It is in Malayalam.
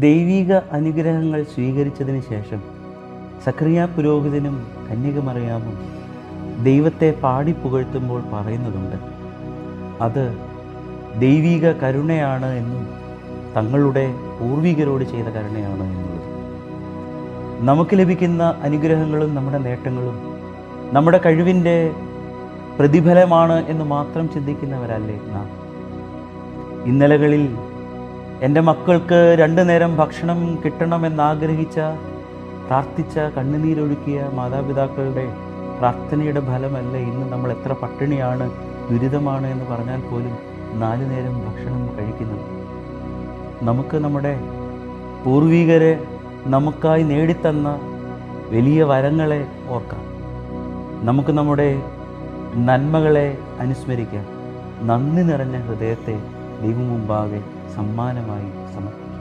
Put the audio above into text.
ദൈവിക അനുഗ്രഹങ്ങൾ സ്വീകരിച്ചതിന് ശേഷം സക്കറിയ പുരോഹിതനും കന്യകമറിയാമും ദൈവത്തെ പാടിപ്പുകഴ്ത്തുമ്പോൾ പറയുന്നതുണ്ട്, അത് ദൈവിക കരുണയാണ് എന്നും തങ്ങളുടെ പൂർവികരോട് ചെയ്ത കരുണയാണ് എന്നുള്ളത്. നമുക്ക് ലഭിക്കുന്ന അനുഗ്രഹങ്ങളും നമ്മുടെ നേട്ടങ്ങളും നമ്മുടെ കഴിവിൻ്റെ പ്രതിഫലമാണ് എന്ന് മാത്രം ചിന്തിക്കുന്നവരല്ലേ നാം? ഇന്നലകളിൽ എൻ്റെ മക്കൾക്ക് 2 നേരം ഭക്ഷണം കിട്ടണമെന്നാഗ്രഹിച്ച, പ്രാർത്ഥിച്ച, കണ്ണുനീരൊഴുക്കിയ മാതാപിതാക്കളുടെ പ്രാർത്ഥനയുടെ ഫലമല്ല ഇന്ന് നമ്മൾ എത്ര പട്ടിണിയാണ്, ദുരിതമാണ് എന്ന് പറഞ്ഞാൽ പോലും 4 നേരം ഭക്ഷണം കഴിക്കുന്നത്. നമുക്ക് നമ്മുടെ പൂർവികരെ നമുക്കായി നേടിത്തന്ന വലിയ വരങ്ങളെ ഓർക്കാം. നമുക്ക് നമ്മുടെ നന്മകളെ അനുസ്മരിക്കാം. നന്ദി നിറഞ്ഞ ഹൃദയത്തെ ദൈവം മുമ്പാകെ സമ്മാനമായി സമർപ്പിക്കാം.